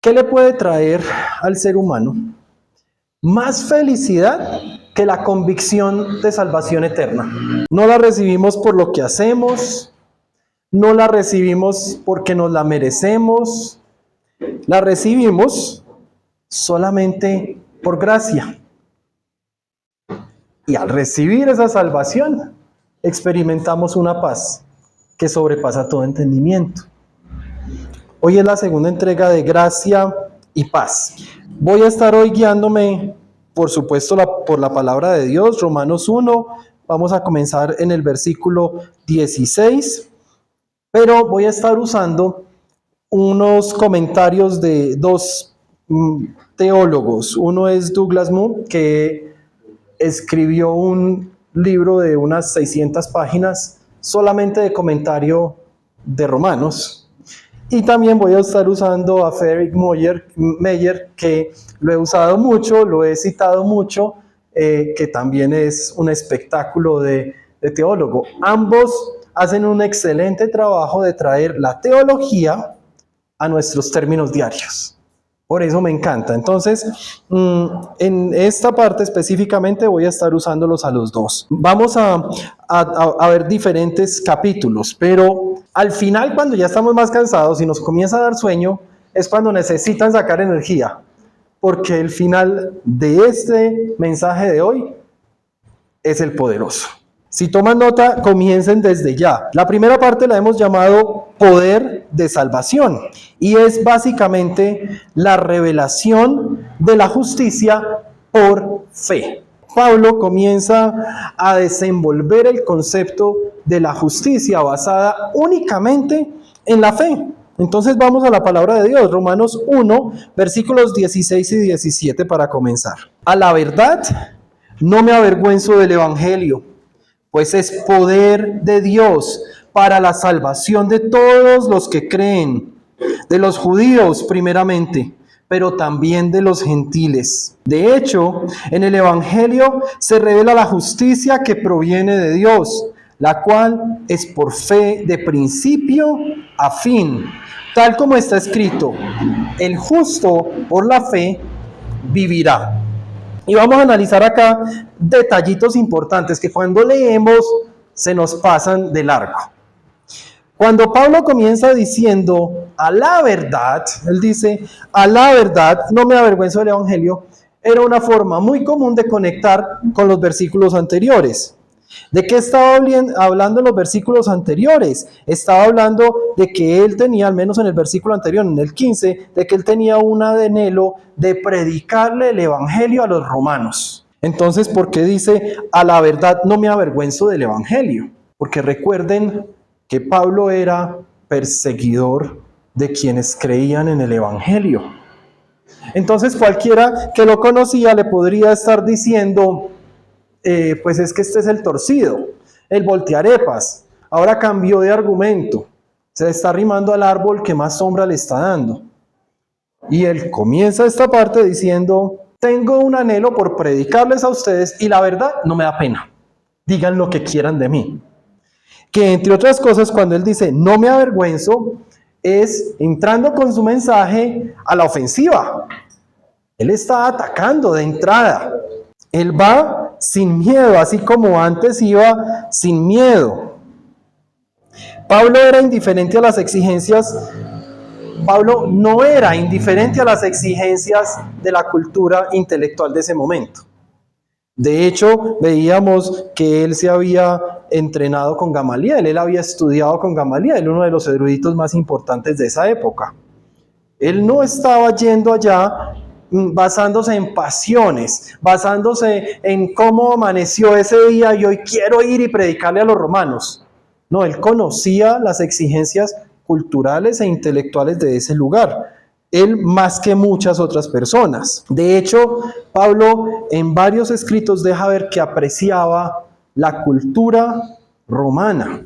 ¿Qué le puede traer al ser humano más felicidad que la convicción de salvación eterna? No la recibimos por lo que hacemos, no la recibimos porque nos la merecemos, la recibimos solamente por gracia. Y al recibir esa salvación, experimentamos una paz que sobrepasa todo entendimiento. Hoy es la segunda entrega de Gracia y Paz. Voy a estar hoy guiándome, por supuesto, por la palabra de Dios, Romanos 1. Vamos a comenzar en el versículo 16, pero voy a estar usando unos comentarios de dos teólogos. Uno es Douglas Moo, que escribió un libro de unas 600 páginas solamente de comentario de Romanos. Y también voy a estar usando a Frederick Meyer, que lo he usado mucho, lo he citado mucho, que también es un espectáculo de teólogo. Ambos hacen un excelente trabajo de traer la teología a nuestros términos diarios. Por eso me encanta. Entonces, en esta parte específicamente voy a estar usándolos a los dos. Vamos a ver diferentes capítulos, pero al final, cuando ya estamos más cansados y nos comienza a dar sueño, es cuando necesitan sacar energía, porque el final de este mensaje de hoy es el poderoso. Si toman nota, comiencen desde ya. La primera parte la hemos llamado poder de salvación y es básicamente la revelación de la justicia por fe. Pablo comienza a desenvolver el concepto de la justicia basada únicamente en la fe. Entonces vamos a la palabra de Dios, Romanos 1, versículos 16 y 17 para comenzar. A la verdad, no me avergüenzo del evangelio, pues es poder de Dios para la salvación de todos los que creen, de los judíos primeramente, pero también de los gentiles. De hecho, en el evangelio se revela la justicia que proviene de Dios, la cual es por fe de principio a fin, tal como está escrito: el justo por la fe vivirá. Y vamos a analizar acá detallitos importantes que cuando leemos se nos pasan de largo. Cuando Pablo comienza diciendo a la verdad, él dice a la verdad, no me avergüenzo del evangelio, era una forma muy común de conectar con los versículos anteriores. ¿De qué estaba hablando en los versículos anteriores? Estaba hablando de que él tenía, al menos en el versículo anterior, en el 15, de que él tenía un anhelo de predicarle el evangelio a los romanos. Entonces, ¿por qué dice a la verdad no me avergüenzo del evangelio? Porque recuerden que Pablo era perseguidor de quienes creían en el evangelio. Entonces, cualquiera que lo conocía le podría estar diciendo: pues es que este es el torcido, el voltearepas, ahora cambió de argumento, se está arrimando al árbol que más sombra le está dando. Y él comienza esta parte diciendo: tengo un anhelo por predicarles a ustedes y la verdad no me da pena, digan lo que quieran de mí. Que entre otras cosas, cuando él dice no me avergüenzo, es entrando con su mensaje a la ofensiva. Él está atacando de entrada. Él va sin miedo, así como antes iba sin miedo. Pablo era indiferente a las exigencias. Pablo no era indiferente a las exigencias de la cultura intelectual de ese momento. De hecho, veíamos que él se había entrenado con Gamaliel, él había estudiado con Gamaliel, uno de los eruditos más importantes de esa época. Él no estaba yendo allá basándose en pasiones, basándose en cómo amaneció ese día y hoy quiero ir y predicarle a los romanos. No, él conocía las exigencias culturales e intelectuales de ese lugar. Él más que muchas otras personas. De hecho, Pablo en varios escritos deja ver que apreciaba la cultura romana.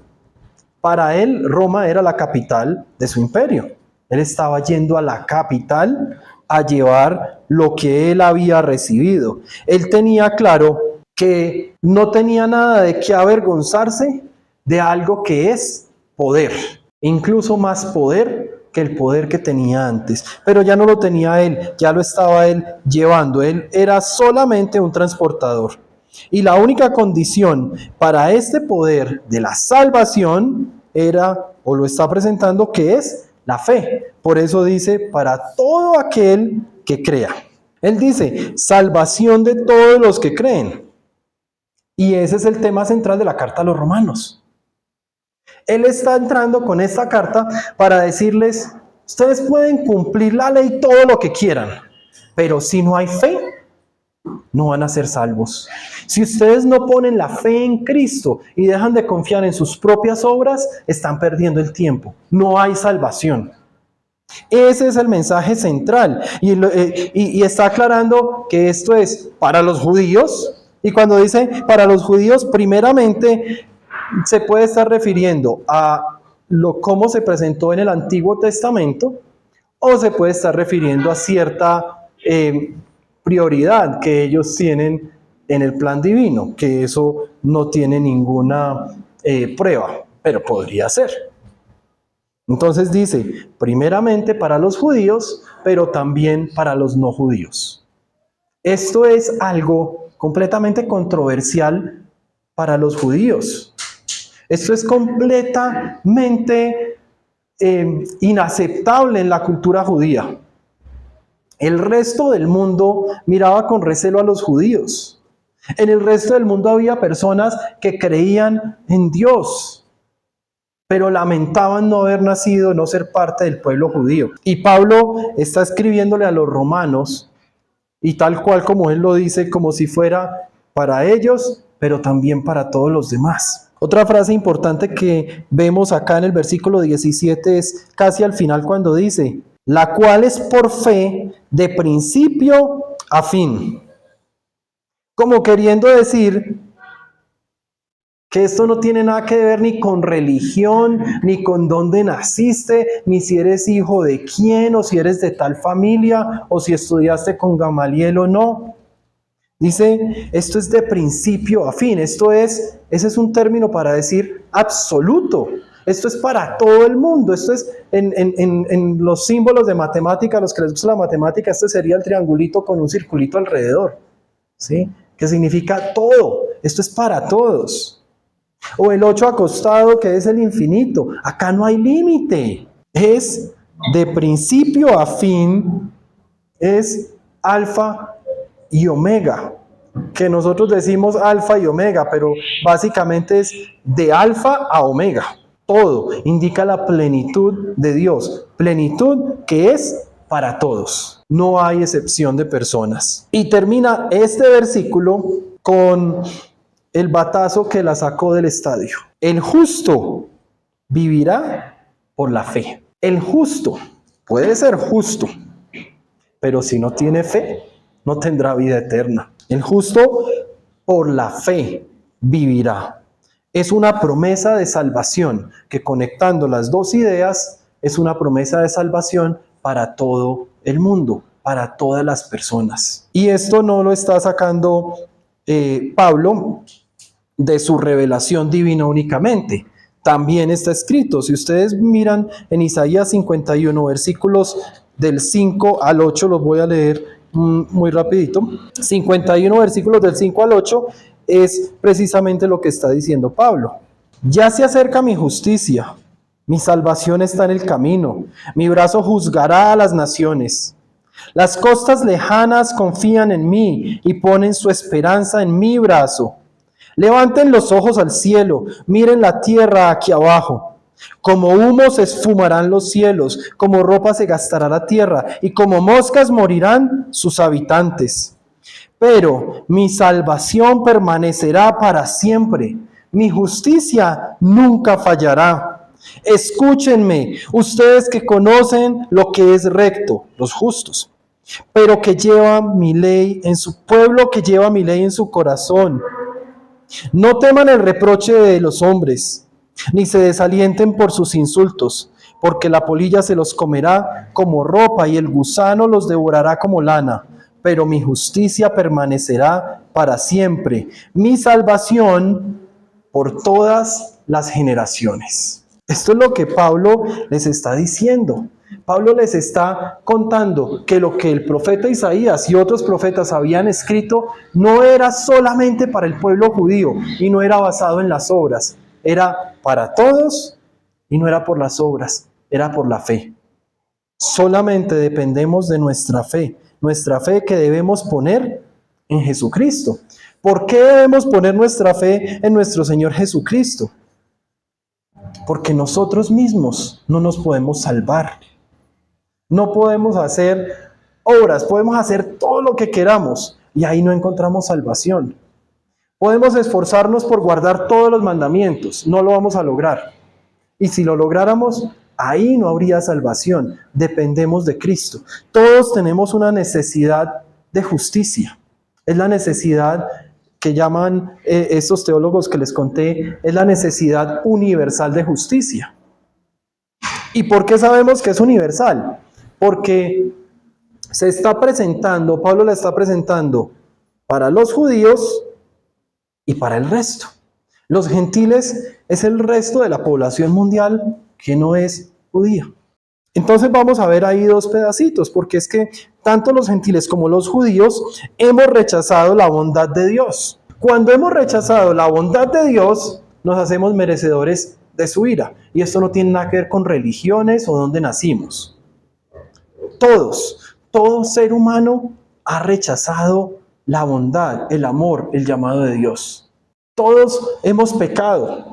Para él, Roma era la capital de su imperio. Él estaba yendo a la capital a llevar lo que él había recibido. Él tenía claro que no tenía nada de qué avergonzarse de algo que es poder, incluso más poder que el poder que tenía antes, pero ya no lo tenía él, ya lo estaba él llevando. Él era solamente un transportador. Y la única condición para este poder de la salvación era, o lo está presentando, que es la fe. Por eso dice, para todo aquel que crea. Él dice, salvación de todos los que creen. Y ese es el tema central de la carta a los romanos. Él está entrando con esta carta para decirles, ustedes pueden cumplir la ley todo lo que quieran, pero si no hay fe, no van a ser salvos. Si ustedes no ponen la fe en Cristo y dejan de confiar en sus propias obras, están perdiendo el tiempo. No hay salvación. Ese es el mensaje central. Y está aclarando que esto es para los judíos. Y cuando dice para los judíos, primeramente se puede estar refiriendo a cómo se presentó en el Antiguo Testamento, o se puede estar refiriendo a cierta prioridad que ellos tienen en el plan divino, que eso no tiene ninguna prueba, pero podría ser. Entonces dice, primeramente para los judíos, pero también para los no judíos. Esto es algo completamente controversial para los judíos. Esto es completamente inaceptable en la cultura judía. El resto del mundo miraba con recelo a los judíos. En el resto del mundo había personas que creían en Dios, pero lamentaban no haber nacido, no ser parte del pueblo judío. Y Pablo está escribiéndole a los romanos, y tal cual como él lo dice, como si fuera para ellos, pero también para todos los demás. Otra frase importante que vemos acá en el versículo 17 es casi al final cuando dice, la cual es por fe de principio a fin. Como queriendo decir que esto no tiene nada que ver ni con religión, ni con dónde naciste, ni si eres hijo de quién, o si eres de tal familia, o si estudiaste con Gamaliel o no. Dice, esto es de principio a fin. Ese es un término para decir absoluto. Esto es para todo el mundo. Esto es en los símbolos de matemática, los que les gusta la matemática, este sería el triangulito con un circulito alrededor, ¿sí? Que significa todo. Esto es para todos. O el 8 acostado, que es el infinito. Acá no hay límite. Es de principio a fin, es alfa y omega. Que nosotros decimos alfa y omega, pero básicamente es de alfa a omega. Todo indica la plenitud de Dios. Plenitud que es para todos. No hay excepción de personas. Y termina este versículo con el batazo que la sacó del estadio. El justo vivirá por la fe. El justo puede ser justo, pero si no tiene fe, no tendrá vida eterna. El justo por la fe vivirá. Es una promesa de salvación que, conectando las dos ideas, es una promesa de salvación para todo el mundo, para todas las personas. Y esto no lo está sacando Pablo de su revelación divina únicamente. También está escrito, si ustedes miran en Isaías 51, versículos del 5 al 8, los voy a leer muy rapidito. 51 versículos del 5 al 8 es precisamente lo que está diciendo Pablo. Ya se acerca mi justicia, mi salvación está en el camino, mi brazo juzgará a las naciones. Las costas lejanas confían en mí y ponen su esperanza en mi brazo. Levanten los ojos al cielo, miren la tierra aquí abajo. Como humo se esfumarán los cielos, como ropa se gastará la tierra, y como moscas morirán sus habitantes. Pero mi salvación permanecerá para siempre, mi justicia nunca fallará. Escúchenme, ustedes que conocen lo que es recto, los justos, pero que llevan mi ley en su pueblo, que lleva mi ley en su corazón. No teman el reproche de los hombres, ni se desalienten por sus insultos, porque la polilla se los comerá como ropa y el gusano los devorará como lana. Pero mi justicia permanecerá para siempre, mi salvación por todas las generaciones. Esto es lo que Pablo les está diciendo. Pablo les está contando que lo que el profeta Isaías y otros profetas habían escrito no era solamente para el pueblo judío y no era basado en las obras, era para todos y no era por las obras, era por la fe. Solamente dependemos de nuestra fe que debemos poner en Jesucristo. ¿Por qué debemos poner nuestra fe en nuestro Señor Jesucristo? Porque nosotros mismos no nos podemos salvar. No podemos hacer obras, podemos hacer todo lo que queramos y ahí no encontramos salvación. Podemos esforzarnos por guardar todos los mandamientos, no lo vamos a lograr. Y si lo lográramos, ahí no habría salvación. Dependemos de Cristo. Todos tenemos una necesidad de justicia. Es la necesidad que llaman estos teólogos que les conté, es la necesidad universal de justicia. ¿Y por qué sabemos que es universal? Porque se está presentando, Pablo la está presentando para los judíos y para el resto. Los gentiles es el resto de la población mundial que no es judía. Entonces vamos a ver ahí dos pedacitos, porque es que tanto los gentiles como los judíos hemos rechazado la bondad de Dios. Cuando hemos rechazado la bondad de Dios, nos hacemos merecedores de su ira. Y esto no tiene nada que ver con religiones o dónde nacimos. Todo ser humano ha rechazado la bondad, el amor, el llamado de Dios. Todos hemos pecado.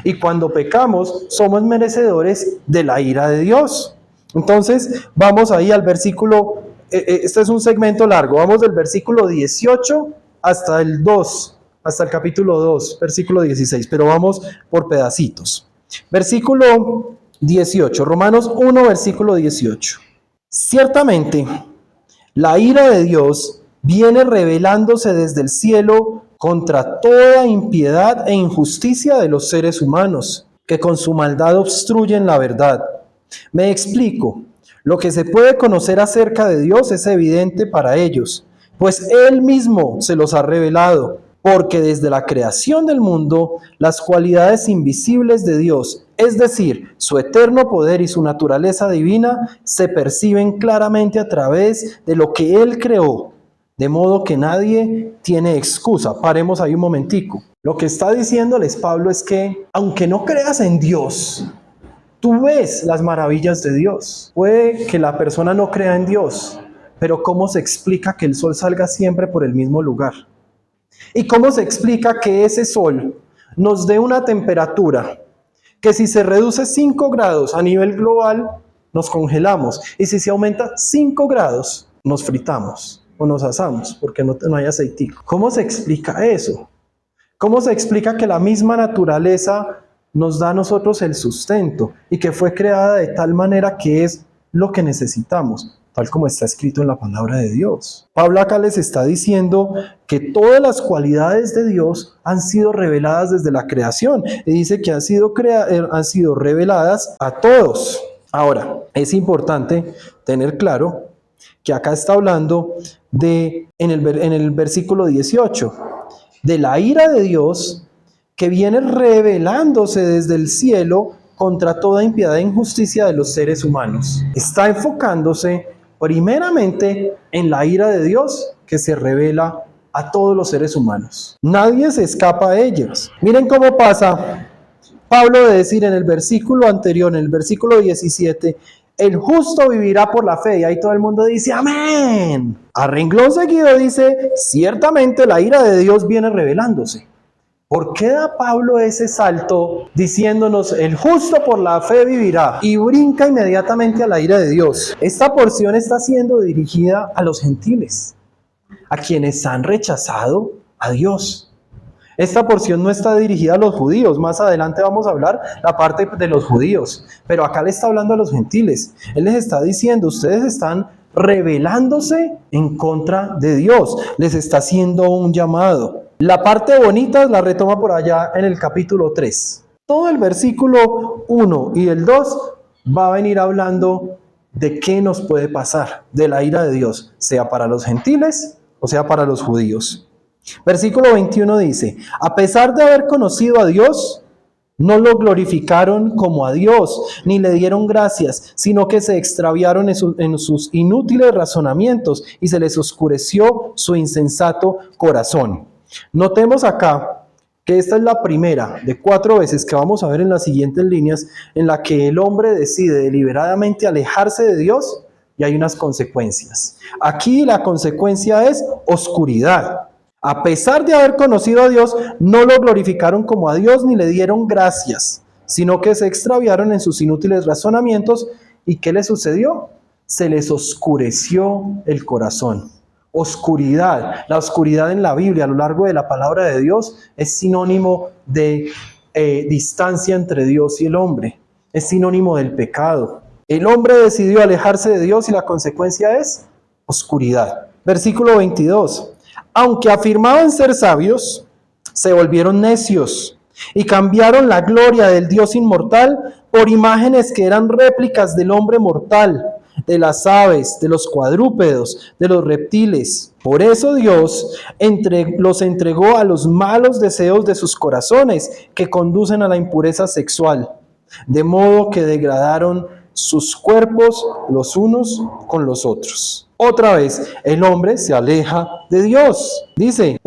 Y cuando pecamos, somos merecedores de la ira de Dios. Entonces, vamos ahí al versículo, este es un segmento largo, vamos del versículo 18 hasta el 2, hasta el capítulo 2, versículo 16, pero vamos por pedacitos. Versículo 18, Romanos 1, versículo 18. Ciertamente, la ira de Dios viene revelándose desde el cielo contra toda impiedad e injusticia de los seres humanos, que con su maldad obstruyen la verdad. Me explico. Lo que se puede conocer acerca de Dios es evidente para ellos, pues Él mismo se los ha revelado, porque desde la creación del mundo, las cualidades invisibles de Dios, es decir, su eterno poder y su naturaleza divina, se perciben claramente a través de lo que Él creó, de modo que nadie tiene excusa. Paremos ahí un momentico. Lo que está diciéndoles Pablo es que, aunque no creas en Dios, tú ves las maravillas de Dios. Puede que la persona no crea en Dios, pero ¿cómo se explica que el sol salga siempre por el mismo lugar? ¿Y cómo se explica que ese sol nos dé una temperatura que si se reduce 5 grados a nivel global, nos congelamos? Y si se aumenta 5 grados, nos fritamos o nos asamos porque no hay aceitico. ¿Cómo se explica eso? ¿Cómo se explica que la misma naturaleza nos da a nosotros el sustento y que fue creada de tal manera que es lo que necesitamos, tal como está escrito en la palabra de Dios? Pablo acá les está diciendo que todas las cualidades de Dios han sido reveladas desde la creación y dice que han sido reveladas a todos. Ahora, es importante tener claro que acá está hablando en el versículo 18, de la ira de Dios que viene revelándose desde el cielo contra toda impiedad e injusticia de los seres humanos. Está enfocándose primeramente en la ira de Dios que se revela a todos los seres humanos. Nadie se escapa a ellas. Miren cómo pasa Pablo de decir en el versículo anterior, en el versículo 17, el justo vivirá por la fe, y ahí todo el mundo dice amén. A renglón seguido dice, ciertamente la ira de Dios viene revelándose. ¿Por qué da Pablo ese salto diciéndonos el justo por la fe vivirá y brinca inmediatamente a la ira de Dios? Esta porción está siendo dirigida a los gentiles, a quienes han rechazado a Dios. Esta porción no está dirigida a los judíos. Más adelante vamos a hablar la parte de los judíos, pero acá le está hablando a los gentiles. Él les está diciendo, ustedes están rebelándose en contra de Dios. Les está haciendo un llamado. La parte bonita la retoma por allá en el capítulo 3. Todo el versículo 1 y el 2 va a venir hablando de qué nos puede pasar, de la ira de Dios, sea para los gentiles o sea para los judíos. Versículo 21 dice, a pesar de haber conocido a Dios, No lo glorificaron como a Dios, ni le dieron gracias, sino que se extraviaron en sus inútiles razonamientos y se les oscureció su insensato corazón. Notemos acá que esta es la primera de 4 veces que vamos a ver en las siguientes líneas en la que el hombre decide deliberadamente alejarse de Dios y hay unas consecuencias. Aquí la consecuencia es oscuridad. A pesar de haber conocido a Dios, no lo glorificaron como a Dios ni le dieron gracias, sino que se extraviaron en sus inútiles razonamientos. ¿Y qué les sucedió? Se les oscureció el corazón. Oscuridad. La oscuridad en la Biblia, a lo largo de la palabra de Dios, es sinónimo de distancia entre Dios y el hombre. Es sinónimo del pecado. El hombre decidió alejarse de Dios y la consecuencia es oscuridad. Versículo 22. Aunque afirmaban ser sabios, se volvieron necios y cambiaron la gloria del Dios inmortal por imágenes que eran réplicas del hombre mortal, de las aves, de los cuadrúpedos, de los reptiles. Por eso Dios los entregó a los malos deseos de sus corazones, que conducen a la impureza sexual, de modo que degradaron sus cuerpos los unos con los otros. Otra vez, el hombre se aleja de Dios. Dice,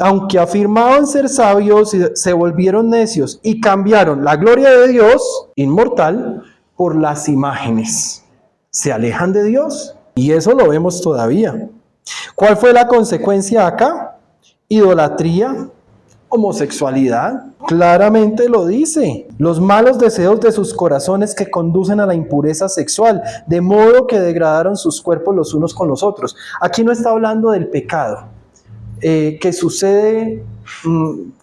aunque afirmaban ser sabios, se volvieron necios y cambiaron la gloria de Dios inmortal por las imágenes. Se alejan de Dios y eso lo vemos todavía. ¿Cuál fue la consecuencia acá? Idolatría, homosexualidad. Claramente lo dice. Los malos deseos de sus corazones que conducen a la impureza sexual, de modo que degradaron sus cuerpos los unos con los otros. Aquí no está hablando del pecado, que sucede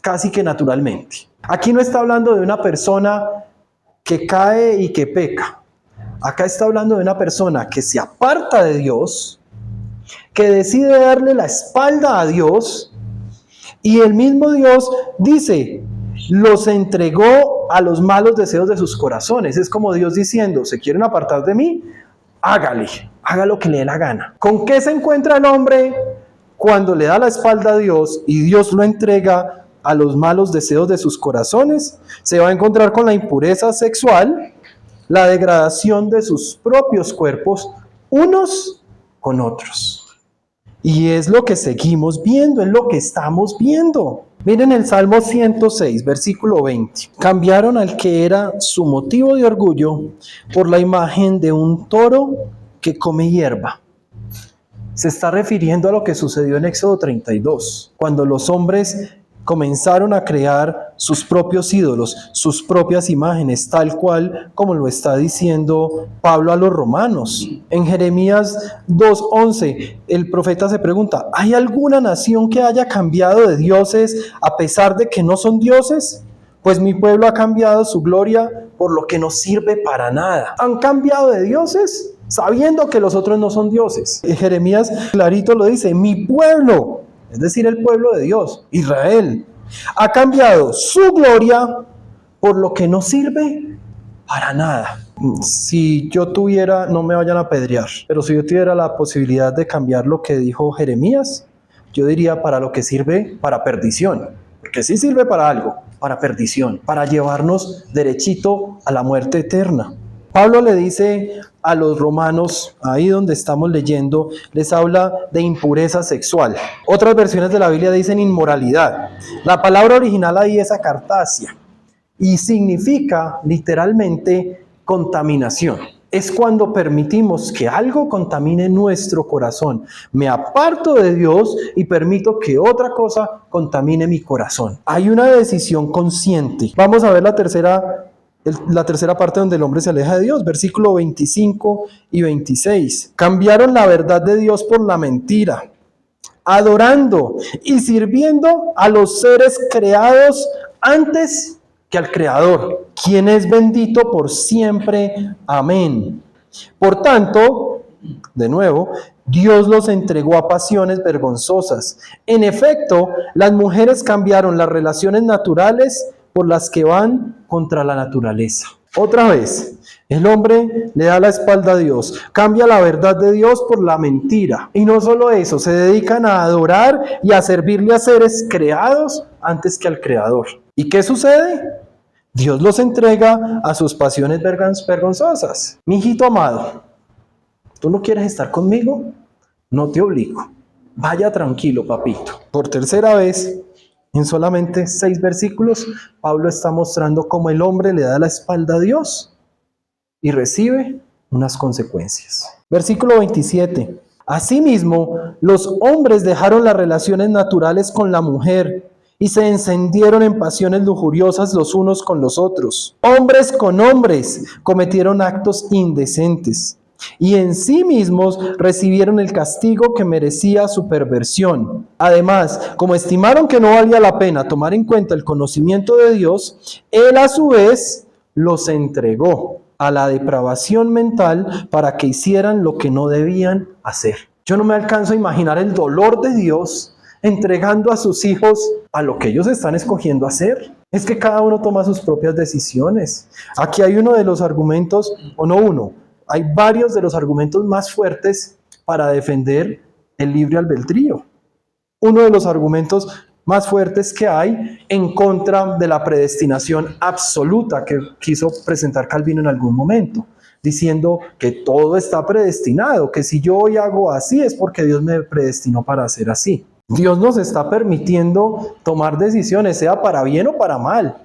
casi que naturalmente. Aquí no está hablando de una persona que cae y que peca. Acá está hablando de una persona que se aparta de Dios, que decide darle la espalda a Dios, y el mismo Dios dice, los entregó a los malos deseos de sus corazones. Es como Dios diciendo, ¿se quieren apartar de mí? Haga lo que le dé la gana. ¿Con qué se encuentra el hombre cuando le da la espalda a Dios y Dios lo entrega a los malos deseos de sus corazones? Se va a encontrar con la impureza sexual, la degradación de sus propios cuerpos, unos con otros. Y es lo que seguimos viendo, es lo que estamos viendo. Miren el Salmo 106, versículo 20. Cambiaron al que era su motivo de orgullo por la imagen de un toro que come hierba. Se está refiriendo a lo que sucedió en Éxodo 32, cuando los hombres comenzaron a crear sus propios ídolos, sus propias imágenes, tal cual como lo está diciendo Pablo a los romanos. En Jeremías 2:11, el profeta se pregunta, ¿hay alguna nación que haya cambiado de dioses a pesar de que no son dioses? Pues mi pueblo ha cambiado su gloria por lo que no sirve para nada. ¿Han cambiado de dioses? Sabiendo que los otros no son dioses. Jeremías clarito lo dice, mi pueblo, es decir, el pueblo de Dios, Israel, ha cambiado su gloria por lo que no sirve para nada. Si yo tuviera, no me vayan a apedrear, pero si yo tuviera la posibilidad de cambiar lo que dijo Jeremías, yo diría para lo que sirve para perdición, porque sí sirve para algo, para perdición, para llevarnos derechito a la muerte eterna. Pablo le dice a los romanos, ahí donde estamos leyendo, les habla de impureza sexual. Otras versiones de la Biblia dicen inmoralidad. La palabra original ahí es acartasia y significa literalmente contaminación. Es cuando permitimos que algo contamine nuestro corazón. Me aparto de Dios y permito que otra cosa contamine mi corazón. Hay una decisión consciente. Vamos a ver la tercera parte donde el hombre se aleja de Dios, versículo 25 y 26. Cambiaron la verdad de Dios por la mentira, adorando y sirviendo a los seres creados antes que al Creador, quien es bendito por siempre. Amén. Por tanto, de nuevo, Dios los entregó a pasiones vergonzosas. En efecto, las mujeres cambiaron las relaciones naturales por las que van contra la naturaleza. Otra vez, el hombre le da la espalda a Dios, cambia la verdad de Dios por la mentira. Y no solo eso, se dedican a adorar y a servirle a seres creados antes que al Creador. ¿Y qué sucede? Dios los entrega a sus pasiones vergonzosas. Mi hijito amado, ¿tú no quieres estar conmigo? No te obligo. Vaya tranquilo, papito. Por tercera vez, en solamente 6 versículos, Pablo está mostrando cómo el hombre le da la espalda a Dios y recibe unas consecuencias. Versículo 27. Asimismo, los hombres dejaron las relaciones naturales con la mujer y se encendieron en pasiones lujuriosas los unos con los otros. Hombres con hombres cometieron actos indecentes y en sí mismos recibieron el castigo que merecía su perversión. Además, como estimaron que no valía la pena tomar en cuenta el conocimiento de Dios, Él a su vez los entregó a la depravación mental para que hicieran lo que no debían hacer. Yo no me alcanzo a imaginar el dolor de Dios entregando a sus hijos a lo que ellos están escogiendo hacer. Es que cada uno toma sus propias decisiones. Aquí hay uno de los argumentos, o no uno, hay varios de los argumentos más fuertes para defender el libre albedrío. Uno de los argumentos más fuertes que hay en contra de la predestinación absoluta que quiso presentar Calvino en algún momento, diciendo que todo está predestinado, que si yo hoy hago así es porque Dios me predestinó para hacer así. Dios nos está permitiendo tomar decisiones, sea para bien o para mal.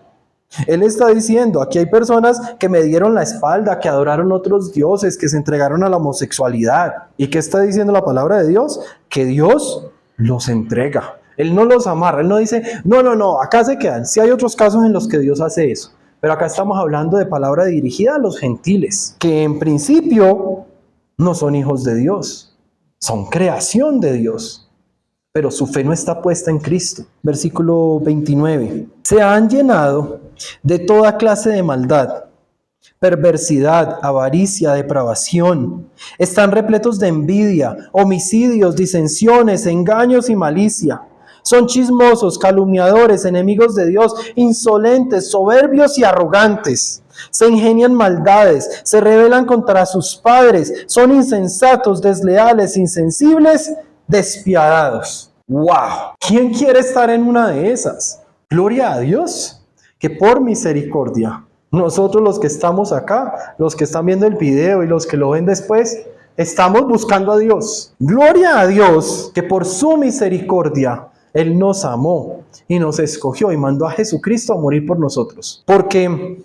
Él está diciendo, aquí hay personas que me dieron la espalda, que adoraron otros dioses, que se entregaron a la homosexualidad. ¿Y qué está diciendo la palabra de Dios? Que Dios los entrega. Él no los amarra, Él no dice, no, acá se quedan. Sí hay otros casos en los que Dios hace eso, pero acá estamos hablando de palabra dirigida a los gentiles, que en principio no son hijos de Dios, son creación de Dios, pero su fe no está puesta en Cristo. Versículo 29. Se han llenado de toda clase de maldad, perversidad, avaricia, depravación. Están repletos de envidia, homicidios, disensiones, engaños y malicia. Son chismosos, calumniadores, enemigos de Dios, insolentes, soberbios y arrogantes. Se ingenian maldades, se rebelan contra sus padres, son insensatos, desleales, insensibles, despiadados. ¡Wow! ¿Quién quiere estar en una de esas? Gloria a Dios, que por misericordia, nosotros los que estamos acá, los que están viendo el video y los que lo ven después, estamos buscando a Dios. Gloria a Dios, que por su misericordia Él nos amó y nos escogió y mandó a Jesucristo a morir por nosotros. Porque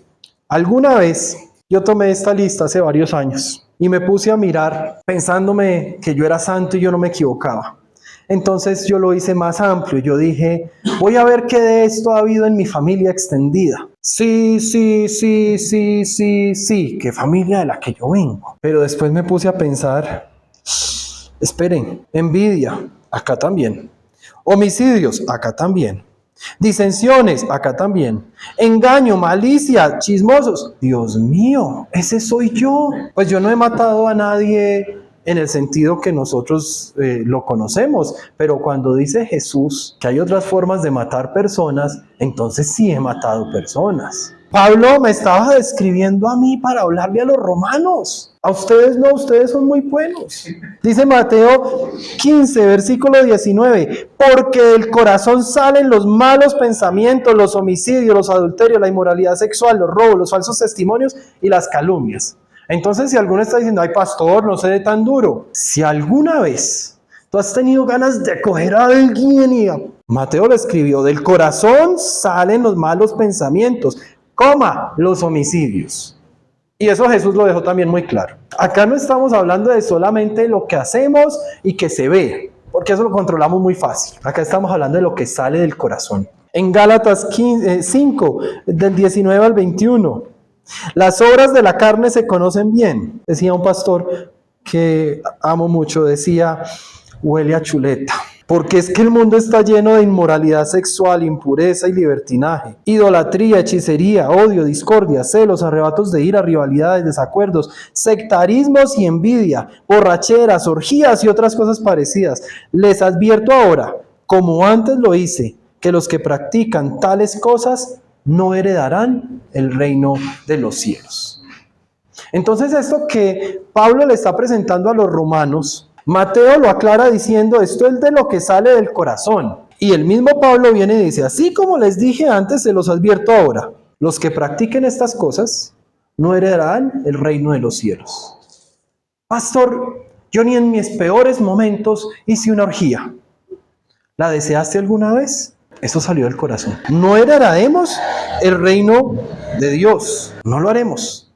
alguna vez yo tomé esta lista hace varios años y me puse a mirar pensándome que yo era santo y yo no me equivocaba. Entonces yo lo hice más amplio. Yo dije, voy a ver qué de esto ha habido en mi familia extendida. Sí, qué familia de la que yo vengo. Pero después me puse a pensar, esperen, envidia, acá también. Homicidios, acá también. Disensiones, acá también. Engaño, malicia, chismosos. Dios mío, ese soy yo. Pues yo no he matado a nadie en el sentido que nosotros lo conocemos, pero cuando dice Jesús que hay otras formas de matar personas, entonces sí he matado personas. Pablo me estaba describiendo a mí para hablarle a los romanos. A ustedes no, ustedes son muy buenos. Dice Mateo 15, versículo 19, porque del corazón salen los malos pensamientos, los homicidios, los adulterios, la inmoralidad sexual, los robos, los falsos testimonios y las calumnias. Entonces, si alguno está diciendo, ay pastor, no se dé tan duro. Si alguna vez tú has tenido ganas de coger a alguien y Mateo lo escribió, del corazón salen los malos pensamientos, los homicidios. Y eso Jesús lo dejó también muy claro. Acá no estamos hablando de solamente lo que hacemos y que se ve, porque eso lo controlamos muy fácil. Acá estamos hablando de lo que sale del corazón. En Gálatas 5, del 19 al 21, las obras de la carne se conocen bien. Decía un pastor que amo mucho, decía, huele a chuleta. Porque es que el mundo está lleno de inmoralidad sexual, impureza y libertinaje, idolatría, hechicería, odio, discordia, celos, arrebatos de ira, rivalidades, desacuerdos, sectarismos y envidia, borracheras, orgías y otras cosas parecidas. Les advierto ahora, como antes lo hice, que los que practican tales cosas no heredarán el reino de los cielos. Entonces esto que Pablo le está presentando a los romanos, Mateo lo aclara diciendo, esto es de lo que sale del corazón. Y el mismo Pablo viene y dice, así como les dije antes, se los advierto ahora. Los que practiquen estas cosas no heredarán el reino de los cielos. Pastor, yo ni en mis peores momentos hice una orgía. ¿La deseaste alguna vez? Eso salió del corazón. No heredaremos el reino de Dios. No lo haremos.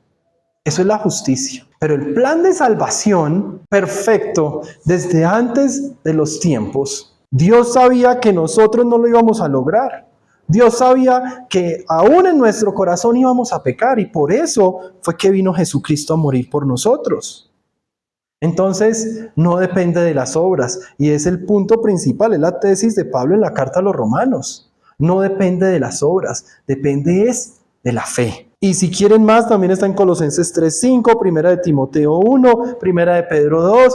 Eso es la justicia. Pero el plan de salvación perfecto desde antes de los tiempos, Dios sabía que nosotros no lo íbamos a lograr. Dios sabía que aún en nuestro corazón íbamos a pecar y por eso fue que vino Jesucristo a morir por nosotros. Entonces, no depende de las obras y es el punto principal, es la tesis de Pablo en la carta a los Romanos. No depende de las obras, depende es de la fe. Y si quieren más, también está en Colosenses 3:5, Primera de Timoteo 1, Primera de Pedro 2,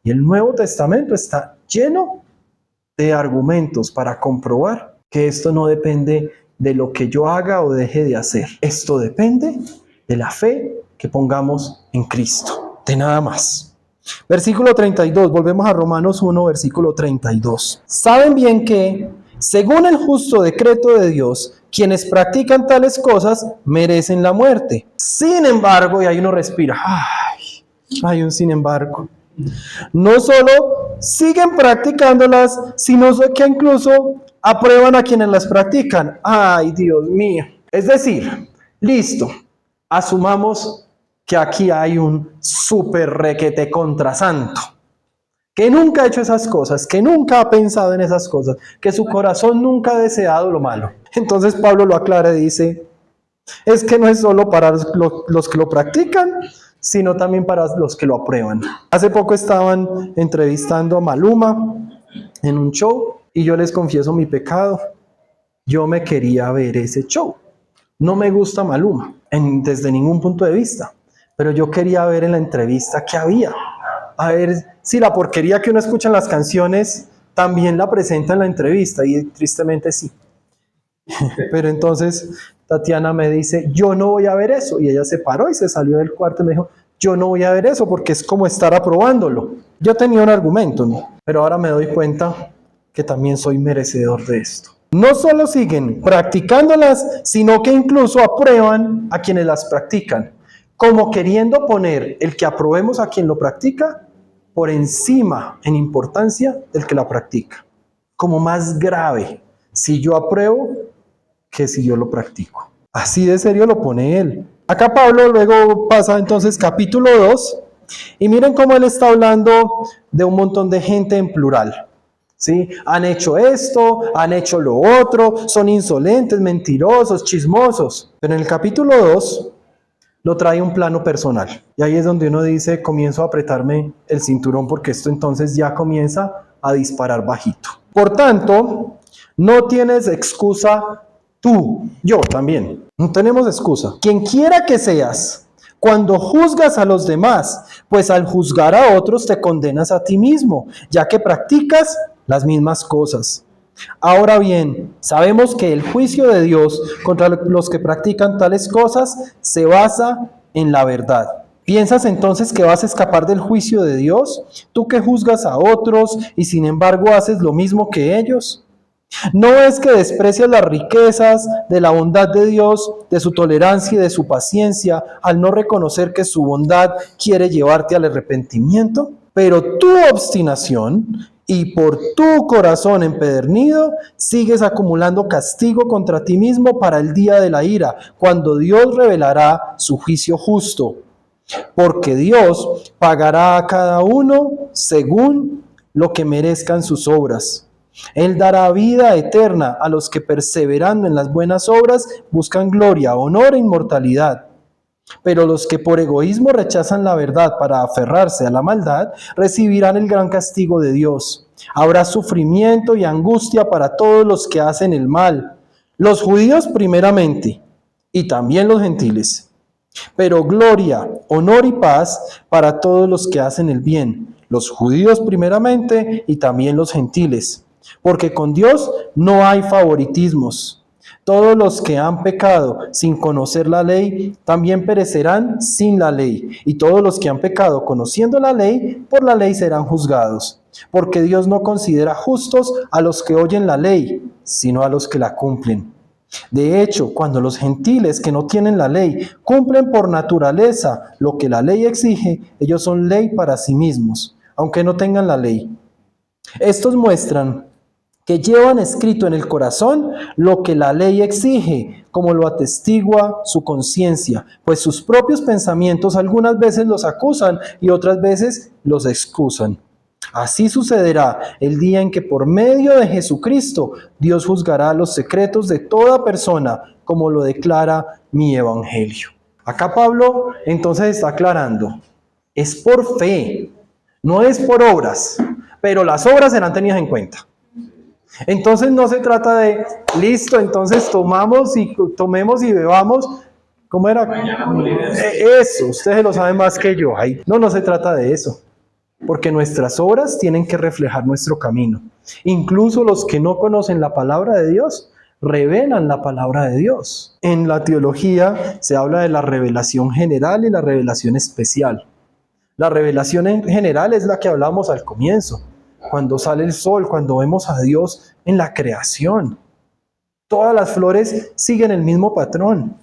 y el Nuevo Testamento está lleno de argumentos para comprobar que esto no depende de lo que yo haga o deje de hacer. Esto depende de la fe que pongamos en Cristo, de nada más. Versículo 32, volvemos a Romanos 1, versículo 32. Saben bien que, según el justo decreto de Dios, quienes practican tales cosas merecen la muerte. Sin embargo, y ahí uno respira, hay un sin embargo. No solo siguen practicándolas, sino que incluso aprueban a quienes las practican. ¡Ay, Dios mío! Es decir, listo, asumamos que aquí hay un súper requete contrasanto, que nunca ha hecho esas cosas, que nunca ha pensado en esas cosas, que su corazón nunca ha deseado lo malo. Entonces Pablo lo aclara y dice, es que no es solo para los que lo practican, sino también para los que lo aprueban. Hace poco estaban entrevistando a Maluma en un show y yo les confieso mi pecado. Yo me quería ver ese show. No me gusta Maluma desde ningún punto de vista, pero yo quería ver en la entrevista qué había. A ver si la porquería que uno escucha en las canciones también la presenta en la entrevista, y tristemente sí. Pero entonces Tatiana me dice, yo no voy a ver eso, y ella se paró y se salió del cuarto y me dijo, yo no voy a ver eso porque es como estar aprobándolo. Yo tenía un argumento, ¿no? Pero ahora me doy cuenta que también soy merecedor de esto. No solo siguen practicándolas, sino que incluso aprueban a quienes las practican, como queriendo poner el que aprobemos a quien lo practica por encima en importancia del que la practica. Como más grave si yo apruebo que si yo lo practico. Así de serio lo pone él. Acá Pablo luego pasa entonces capítulo 2 y miren cómo él está hablando de un montón de gente en plural. ¿Sí? Han hecho esto, han hecho lo otro, son insolentes, mentirosos, chismosos. Pero en el capítulo 2 lo trae un plano personal. Y ahí es donde uno dice, comienzo a apretarme el cinturón porque esto entonces ya comienza a disparar bajito. Por tanto, no tienes excusa tú, yo también. No tenemos excusa. Quien quiera que seas, cuando juzgas a los demás, pues al juzgar a otros te condenas a ti mismo, ya que practicas las mismas cosas. Ahora bien, sabemos que el juicio de Dios contra los que practican tales cosas se basa en la verdad. ¿Piensas entonces que vas a escapar del juicio de Dios? ¿Tú que juzgas a otros y sin embargo haces lo mismo que ellos? ¿No es que desprecias las riquezas de la bondad de Dios, de su tolerancia y de su paciencia, al no reconocer que su bondad quiere llevarte al arrepentimiento? Pero tu obstinación y por tu corazón empedernido sigues acumulando castigo contra ti mismo para el día de la ira, cuando Dios revelará su juicio justo. Porque Dios pagará a cada uno según lo que merezcan sus obras. Él dará vida eterna a los que perseverando en las buenas obras buscan gloria, honor e inmortalidad. Pero los que por egoísmo rechazan la verdad para aferrarse a la maldad, recibirán el gran castigo de Dios. Habrá sufrimiento y angustia para todos los que hacen el mal, los judíos primeramente, y también los gentiles. Pero gloria, honor y paz para todos los que hacen el bien, los judíos primeramente y también los gentiles. Porque con Dios no hay favoritismos. Todos los que han pecado sin conocer la ley, también perecerán sin la ley. Y todos los que han pecado conociendo la ley, por la ley serán juzgados. Porque Dios no considera justos a los que oyen la ley, sino a los que la cumplen. De hecho, cuando los gentiles que no tienen la ley cumplen por naturaleza lo que la ley exige, ellos son ley para sí mismos, aunque no tengan la ley. Estos muestran que llevan escrito en el corazón lo que la ley exige, como lo atestigua su conciencia, pues sus propios pensamientos algunas veces los acusan y otras veces los excusan. Así sucederá el día en que por medio de Jesucristo Dios juzgará los secretos de toda persona, como lo declara mi evangelio. Acá Pablo entonces está aclarando, es por fe, no es por obras, pero las obras serán tenidas en cuenta. Entonces no se trata de, listo, entonces tomemos y bebamos. ¿Cómo era? Eso, ustedes lo saben más que yo. No se trata de eso. Porque nuestras obras tienen que reflejar nuestro camino. Incluso los que no conocen la palabra de Dios, revelan la palabra de Dios. En la teología se habla de la revelación general y la revelación especial. La revelación en general es la que hablamos al comienzo. Cuando sale el sol, cuando vemos a Dios en la creación. Todas las flores siguen el mismo patrón.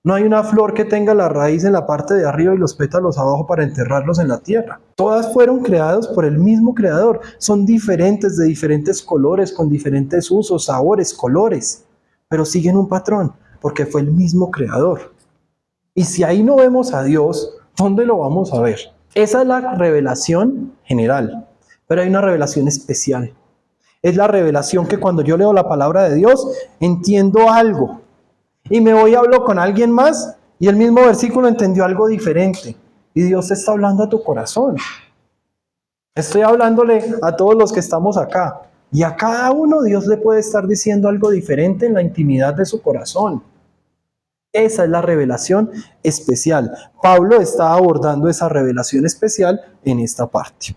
No hay una flor que tenga la raíz en la parte de arriba y los pétalos abajo para enterrarlos en la tierra. Todas fueron creadas por el mismo creador. Son diferentes, de diferentes colores, con diferentes usos, sabores, colores. Pero siguen un patrón, porque fue el mismo creador. Y si ahí no vemos a Dios, ¿dónde lo vamos a ver? Esa es la revelación general. Pero hay una revelación especial. Es la revelación que cuando yo leo la palabra de Dios, entiendo algo. Y me voy y hablo con alguien más y el mismo versículo entendió algo diferente. Y Dios te está hablando a tu corazón. Estoy hablándole a todos los que estamos acá. Y a cada uno Dios le puede estar diciendo algo diferente en la intimidad de su corazón. Esa es la revelación especial. Pablo está abordando esa revelación especial en esta parte.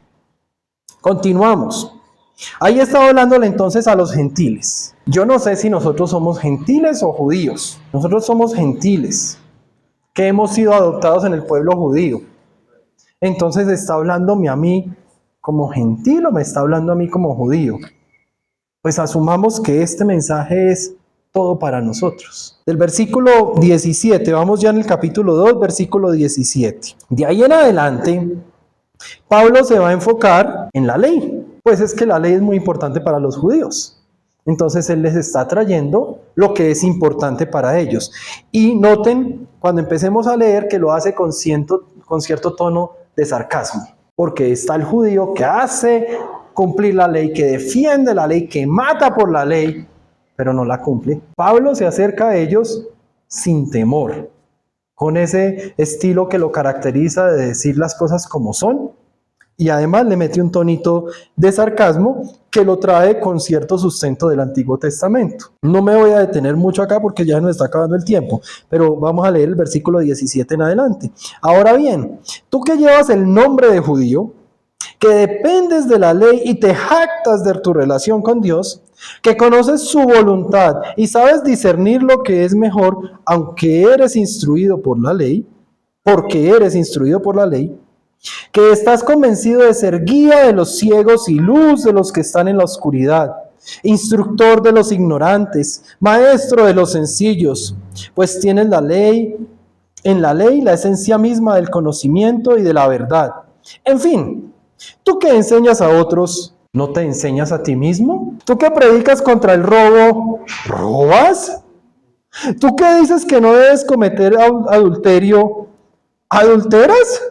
Continuamos. Ahí estaba hablándole entonces a los gentiles. Yo no sé si nosotros somos gentiles o judíos. Nosotros somos gentiles, que hemos sido adoptados en el pueblo judío. Entonces, ¿está hablándome a mí como gentil o me está hablando a mí como judío? Pues asumamos que este mensaje es todo para nosotros. Del versículo 17, vamos ya en el capítulo 2, versículo 17. De ahí en adelante, Pablo se va a enfocar en la ley. Pues es que la ley es muy importante para los judíos. Entonces él les está trayendo lo que es importante para ellos. Y noten, cuando empecemos a leer, que lo hace con cierto tono de sarcasmo. Porque está el judío que hace cumplir la ley, que defiende la ley, que mata por la ley, pero no la cumple. Pablo se acerca a ellos sin temor, con ese estilo que lo caracteriza de decir las cosas como son. Y además le mete un tonito de sarcasmo que lo trae con cierto sustento del Antiguo Testamento. No me voy a detener mucho acá porque ya nos está acabando el tiempo, pero vamos a leer el versículo 17 en adelante. Ahora bien, tú que llevas el nombre de judío, que dependes de la ley y te jactas de tu relación con Dios, que conoces su voluntad y sabes discernir lo que es mejor, aunque eres instruido por la ley, porque eres instruido por la ley, que estás convencido de ser guía de los ciegos y luz de los que están en la oscuridad, instructor de los ignorantes, maestro de los sencillos, pues tienes en la ley la esencia misma del conocimiento y de la verdad. En fin, tú que enseñas a otros, ¿no te enseñas a ti mismo? ¿Tú que predicas contra el robo, robas? ¿Tú que dices que no debes cometer adulterio, adulteras?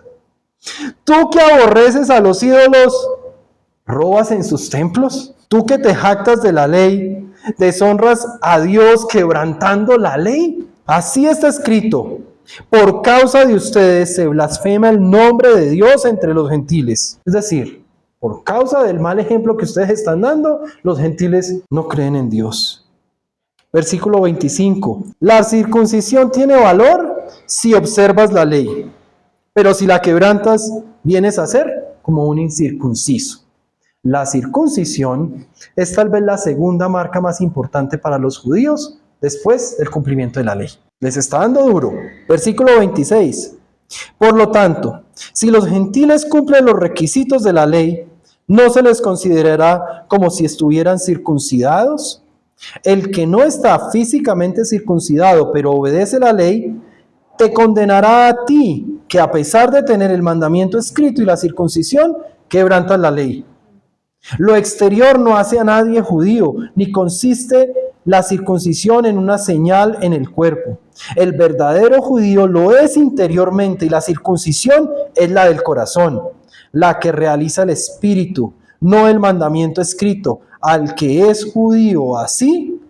¿Tú que aborreces a los ídolos, robas en sus templos? ¿Tú que te jactas de la ley, deshonras a Dios quebrantando la ley? Así está escrito: por causa de ustedes se blasfema el nombre de Dios entre los gentiles. Es decir, por causa del mal ejemplo que ustedes están dando, los gentiles no creen en Dios. Versículo 25. La circuncisión tiene valor si observas la ley. Pero si la quebrantas, vienes a ser como un incircunciso. La circuncisión es tal vez la segunda marca más importante para los judíos después del cumplimiento de la ley. Les está dando duro. Versículo 26. Por lo tanto, si los gentiles cumplen los requisitos de la ley, no se les considerará como si estuvieran circuncidados. El que no está físicamente circuncidado, pero obedece la ley, te condenará a ti, que a pesar de tener el mandamiento escrito y la circuncisión, quebrantas la ley. Lo exterior no hace a nadie judío, ni consiste la circuncisión en una señal en el cuerpo. El verdadero judío lo es interiormente y la circuncisión es la del corazón, la que realiza el espíritu, no el mandamiento escrito. Al que es judío así,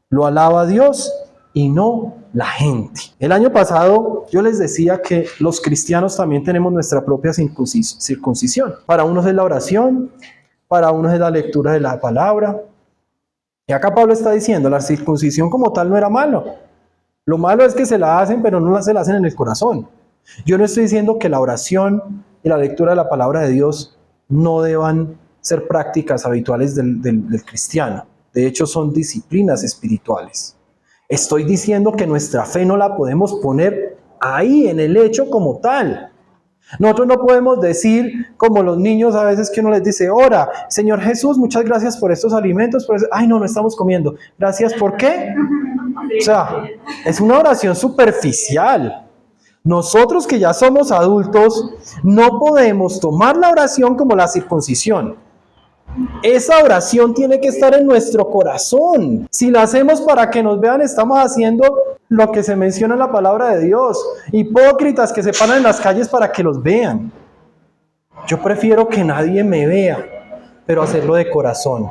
lo alaba Dios y no la gente. El año pasado yo les decía que los cristianos también tenemos nuestra propia circuncisión. Para unos es la oración, para unos es la lectura de la palabra. Y acá Pablo está diciendo, la circuncisión como tal no era malo. Lo malo es que se la hacen, pero no se la hacen en el corazón. Yo no estoy diciendo que la oración y la lectura de la palabra de Dios no deban ser prácticas habituales del cristiano. De hecho, son disciplinas espirituales. Estoy diciendo que nuestra fe no la podemos poner ahí, en el hecho como tal. Nosotros no podemos decir, como los niños a veces que uno les dice, ora, Señor Jesús, muchas gracias por estos alimentos. Ay, no estamos comiendo. Gracias, ¿por qué? O sea, es una oración superficial. Nosotros que ya somos adultos, no podemos tomar la oración como la circuncisión. Esa oración tiene que estar en nuestro corazón. Si la hacemos para que nos vean, estamos haciendo lo que se menciona en la palabra de Dios. Hipócritas que se paran en las calles para que los vean. Yo prefiero que nadie me vea, pero hacerlo de corazón.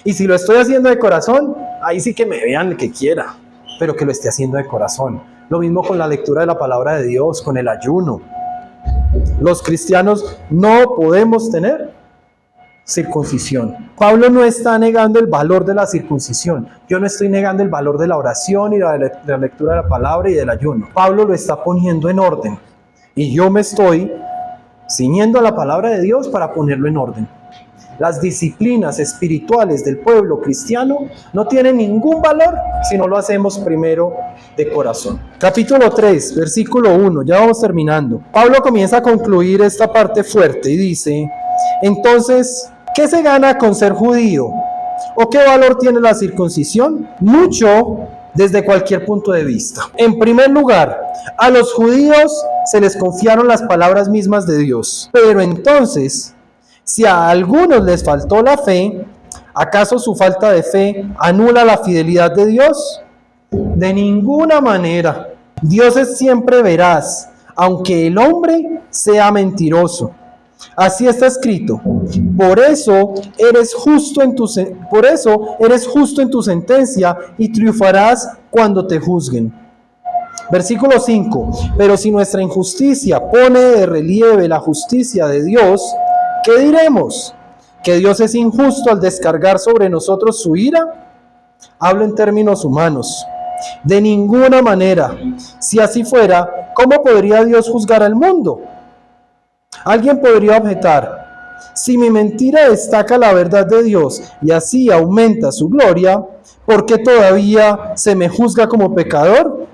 Y si lo estoy haciendo de corazón, ahí sí que me vean el que quiera, pero que lo esté haciendo de corazón. Lo mismo con la lectura de la palabra de Dios, con el ayuno. Los cristianos no podemos tener circuncisión. Pablo no está negando el valor de la circuncisión. Yo no estoy negando el valor de la oración y de la lectura de la palabra y del ayuno. Pablo lo está poniendo en orden. Y yo me estoy ciñendo a la palabra de Dios para ponerlo en orden. Las disciplinas espirituales del pueblo cristiano no tienen ningún valor si no lo hacemos primero de corazón. Capítulo 3, versículo 1, ya vamos terminando. Pablo comienza a concluir esta parte fuerte y dice, entonces, ¿qué se gana con ser judío? ¿O qué valor tiene la circuncisión? Mucho desde cualquier punto de vista. En primer lugar, a los judíos se les confiaron las palabras mismas de Dios. Pero entonces, si a algunos les faltó la fe, ¿acaso su falta de fe anula la fidelidad de Dios? De ninguna manera. Dios es siempre veraz, aunque el hombre sea mentiroso. Así está escrito. Por eso eres justo en tu sentencia y triunfarás cuando te juzguen. Versículo 5. Pero si nuestra injusticia pone de relieve la justicia de Dios, ¿qué diremos? ¿Que Dios es injusto al descargar sobre nosotros su ira? Hablo en términos humanos. De ninguna manera. Si así fuera, ¿cómo podría Dios juzgar al mundo? Alguien podría objetar, si mi mentira destaca la verdad de Dios y así aumenta su gloria, ¿por qué todavía se me juzga como pecador?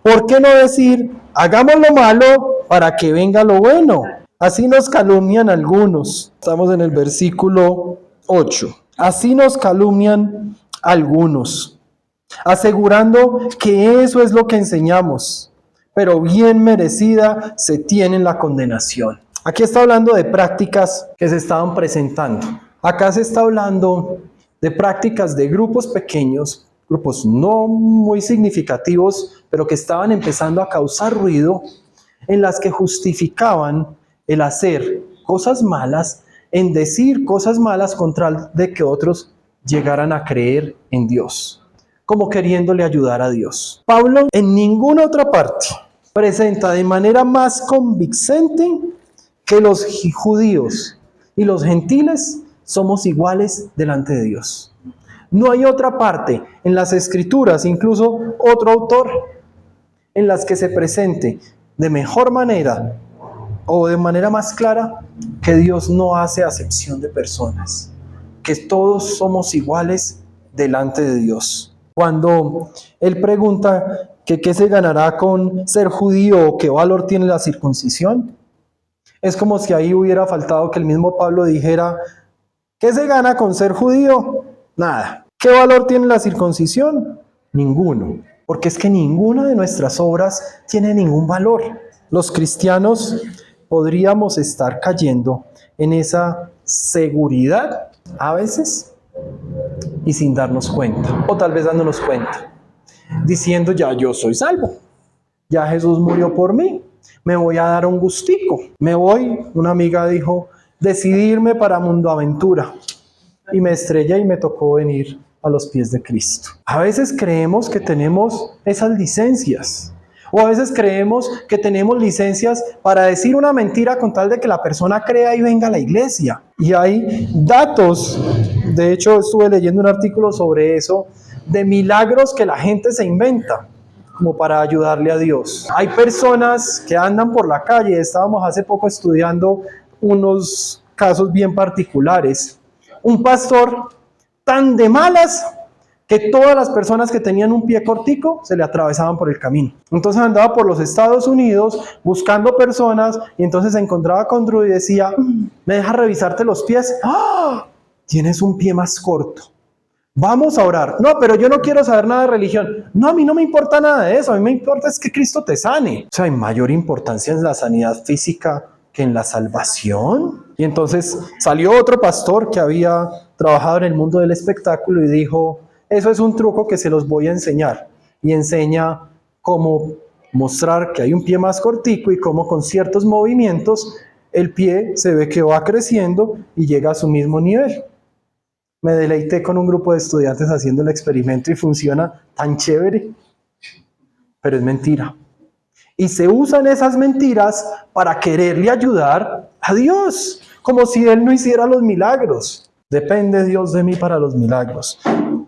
¿Por qué no decir, hagamos lo malo para que venga lo bueno? Así nos calumnian algunos. Estamos en el versículo 8. Así nos calumnian algunos, asegurando que eso es lo que enseñamos, pero bien merecida se tiene la condenación. Aquí está hablando de prácticas que se estaban presentando. Acá se está hablando de prácticas de grupos pequeños, grupos no muy significativos, pero que estaban empezando a causar ruido, en las que justificaban el hacer cosas malas, en decir cosas malas con tal de que otros llegaran a creer en Dios, como queriéndole ayudar a Dios. Pablo en ninguna otra parte presenta de manera más convincente que los judíos y los gentiles somos iguales delante de Dios. No hay otra parte en las Escrituras, incluso otro autor, en las que se presente de mejor manera o de manera más clara que Dios no hace acepción de personas, que todos somos iguales delante de Dios. Cuando él pregunta que qué se ganará con ser judío o qué valor tiene la circuncisión, es como si ahí hubiera faltado que el mismo Pablo dijera, ¿qué se gana con ser judío? Nada. ¿Qué valor tiene la circuncisión? Ninguno, porque es que ninguna de nuestras obras tiene ningún valor. Los cristianos podríamos estar cayendo en esa seguridad a veces y sin darnos cuenta, o tal vez dándonos cuenta, diciendo ya yo soy salvo, ya Jesús murió por mí, me voy a dar un gustico, una amiga dijo, decidirme para Mundo Aventura, y me estrellé y me tocó venir a los pies de Cristo. A veces creemos que tenemos esas licencias, o a veces creemos que tenemos licencias para decir una mentira con tal de que la persona crea y venga a la iglesia. Y hay datos, de hecho estuve leyendo un artículo sobre eso, de milagros que la gente se inventa como para ayudarle a Dios. Hay personas que andan por la calle, estábamos hace poco estudiando unos casos bien particulares. Un pastor tan de malas que todas las personas que tenían un pie cortico se le atravesaban por el camino. Entonces andaba por los Estados Unidos buscando personas y entonces se encontraba con Drew y decía, ¿me dejas revisarte los pies? ¡Ah! Tienes un pie más corto. Vamos a orar. No, pero yo no quiero saber nada de religión. No, a mí no me importa nada de eso. A mí me importa es que Cristo te sane. O sea, hay mayor importancia en la sanidad física que en la salvación. Y entonces salió otro pastor que había trabajado en el mundo del espectáculo y dijo, eso es un truco que se los voy a enseñar. Y enseña cómo mostrar que hay un pie más cortico y cómo con ciertos movimientos el pie se ve que va creciendo y llega a su mismo nivel. Me deleité con un grupo de estudiantes haciendo el experimento y funciona tan chévere, pero es mentira. Y se usan esas mentiras para quererle ayudar a Dios, como si Él no hiciera los milagros. Depende Dios de mí para los milagros.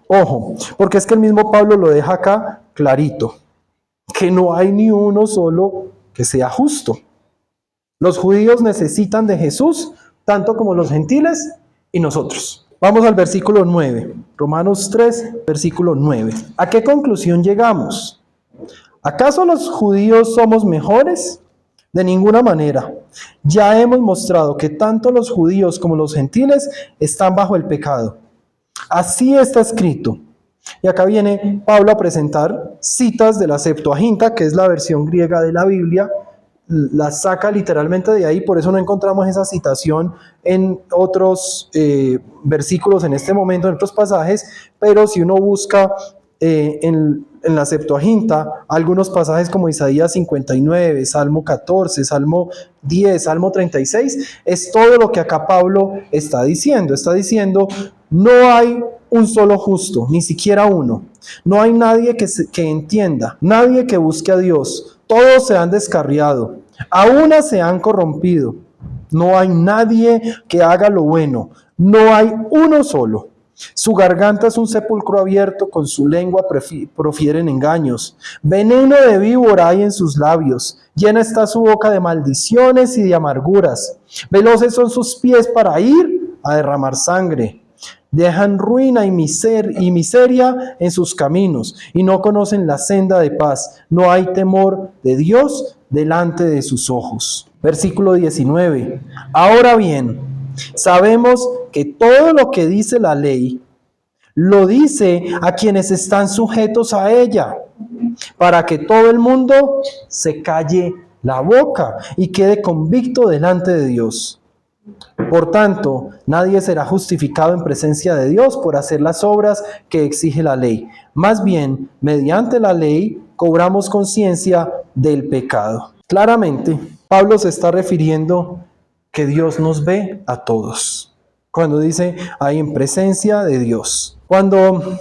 Ojo, porque es que el mismo Pablo lo deja acá clarito, que no hay ni uno solo que sea justo. Los judíos necesitan de Jesús, tanto como los gentiles y nosotros. Vamos al versículo 9, Romanos 3, versículo 9. ¿A qué conclusión llegamos? ¿Acaso los judíos somos mejores? De ninguna manera. Ya hemos mostrado que tanto los judíos como los gentiles están bajo el pecado. Así está escrito. Y acá viene Pablo a presentar citas de la Septuaginta, que es la versión griega de la Biblia. La saca literalmente de ahí, por eso no encontramos esa citación en otros versículos en este momento, en otros pasajes, pero si uno busca en la Septuaginta, algunos pasajes como Isaías 59, Salmo 14, Salmo 10, Salmo 36, es todo lo que acá Pablo está diciendo. Está diciendo, no hay un solo justo, ni siquiera uno. No hay nadie que entienda, nadie que busque a Dios. Todos se han descarriado, a una se han corrompido. No hay nadie que haga lo bueno, no hay uno solo. Su garganta es un sepulcro abierto, con su lengua profieren engaños. Veneno de víbora hay en sus labios, llena está su boca de maldiciones y de amarguras. Veloces son sus pies para ir a derramar sangre. Dejan ruina y miseria en sus caminos, y no conocen la senda de paz. No hay temor de Dios delante de sus ojos. Versículo 19. Ahora bien, sabemos que todo lo que dice la ley, lo dice a quienes están sujetos a ella, para que todo el mundo se calle la boca y quede convicto delante de Dios. Por tanto, nadie será justificado en presencia de Dios por hacer las obras que exige la ley. Más bien, mediante la ley, cobramos conciencia del pecado. Claramente, Pablo se está refiriendo que Dios nos ve a todos. Cuando dice, hay en presencia de Dios. Cuando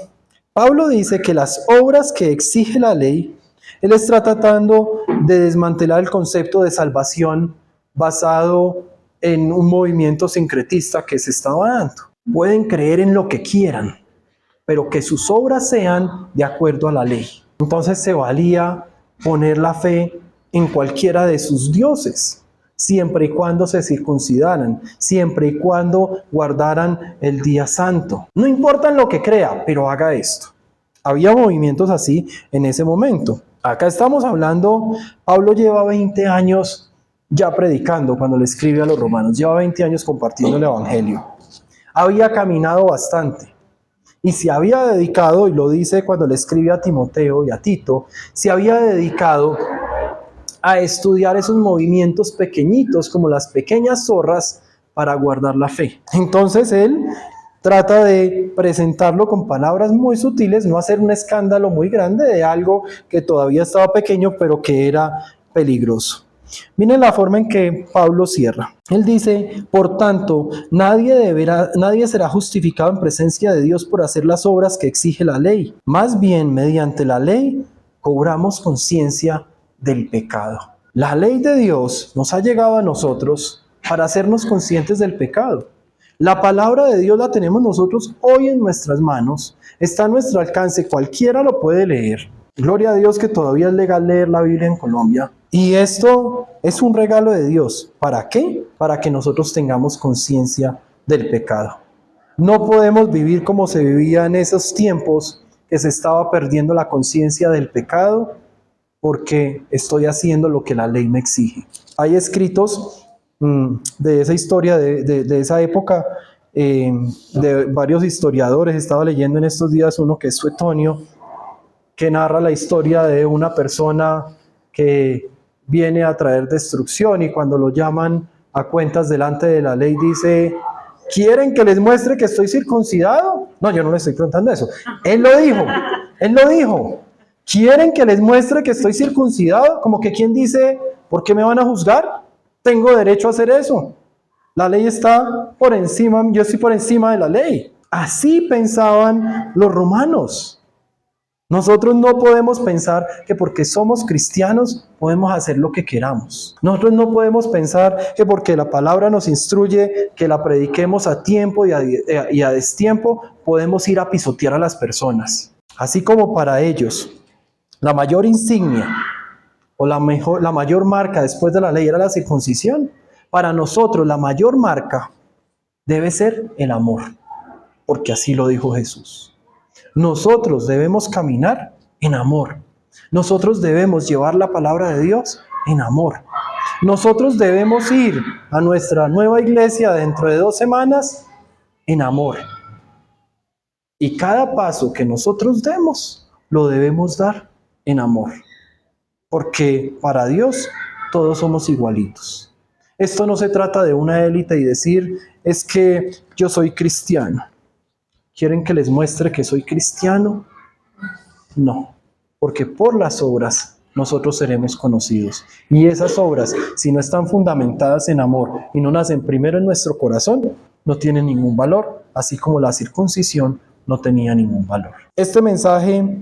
Pablo dice que las obras que exige la ley, él está tratando de desmantelar el concepto de salvación basado en un movimiento sincretista que se estaba dando. Pueden creer en lo que quieran, pero que sus obras sean de acuerdo a la ley. Entonces se valía poner la fe en cualquiera de sus dioses, siempre y cuando se circuncidaran, siempre y cuando guardaran el día santo. No importa en lo que crea, pero haga esto. Había movimientos así en ese momento. Acá estamos hablando, Pablo lleva 20 años ya predicando cuando le escribe a los romanos, lleva 20 años compartiendo el evangelio. Había caminado bastante y se había dedicado, y lo dice cuando le escribe a Timoteo y a Tito, se había dedicado a estudiar esos movimientos pequeñitos como las pequeñas zorras para guardar la fe. Entonces él trata de presentarlo con palabras muy sutiles, no hacer un escándalo muy grande de algo que todavía estaba pequeño pero que era peligroso. Miren la forma en que Pablo cierra. Él dice, por tanto, nadie será justificado en presencia de Dios por hacer las obras que exige la ley. Más bien, mediante la ley, cobramos conciencia del pecado. La ley de Dios nos ha llegado a nosotros para hacernos conscientes del pecado. La palabra de Dios la tenemos nosotros hoy en nuestras manos, está a nuestro alcance, cualquiera lo puede leer. Gloria a Dios que todavía es legal leer la Biblia en Colombia. Y esto es un regalo de Dios. ¿Para qué? Para que nosotros tengamos conciencia del pecado. No podemos vivir como se vivía en esos tiempos que se estaba perdiendo la conciencia del pecado porque estoy haciendo lo que la ley me exige. Hay escritos de esa historia, de esa época, de varios historiadores. Estaba leyendo en estos días uno que es Suetonio, que narra la historia de una persona que viene a traer destrucción y cuando lo llaman a cuentas delante de la ley dice, ¿quieren que les muestre que estoy circuncidado? No, yo no le estoy preguntando eso. Él lo dijo. ¿Quieren que les muestre que estoy circuncidado? Como que quien dice, ¿por qué me van a juzgar? Tengo derecho a hacer eso. La ley está por encima, yo estoy por encima de la ley. Así pensaban los romanos. Nosotros no podemos pensar que porque somos cristianos podemos hacer lo que queramos. Nosotros no podemos pensar que porque la palabra nos instruye que la prediquemos a tiempo y a destiempo, podemos ir a pisotear a las personas. Así como para ellos, la mayor insignia o la mayor marca después de la ley era la circuncisión, para nosotros la mayor marca debe ser el amor, porque así lo dijo Jesús. Nosotros debemos caminar en amor. Nosotros debemos llevar la palabra de Dios en amor. Nosotros debemos ir a nuestra nueva iglesia dentro de 2 semanas en amor. Y cada paso que nosotros demos, lo debemos dar en amor. Porque para Dios todos somos igualitos. Esto no se trata de una élite y decir, es que yo soy cristiano. ¿Quieren que les muestre que soy cristiano? No, porque por las obras nosotros seremos conocidos. Y esas obras, si no están fundamentadas en amor y no nacen primero en nuestro corazón, no tienen ningún valor, así como la circuncisión no tenía ningún valor. Este mensaje,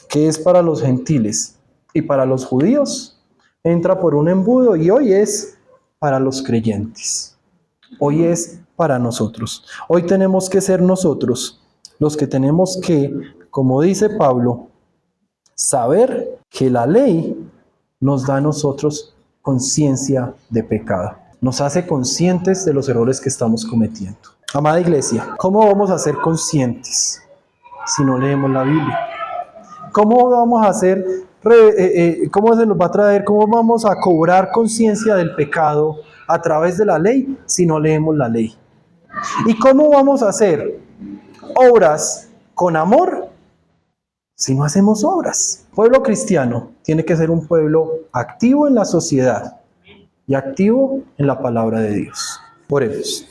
que es para los gentiles y para los judíos, entra por un embudo y hoy es para los creyentes. Hoy es para nosotros. Hoy tenemos que ser nosotros los que tenemos que, como dice Pablo, saber que la ley nos da a nosotros conciencia de pecado. Nos hace conscientes de los errores que estamos cometiendo. Amada iglesia, ¿cómo vamos a ser conscientes si no leemos la Biblia? ¿Cómo vamos a hacer, cómo se nos va a traer, cómo vamos a cobrar conciencia del pecado a través de la ley si no leemos la ley? ¿Y cómo vamos a hacer obras con amor si no hacemos obras? El pueblo cristiano tiene que ser un pueblo activo en la sociedad y activo en la palabra de Dios. Oremos.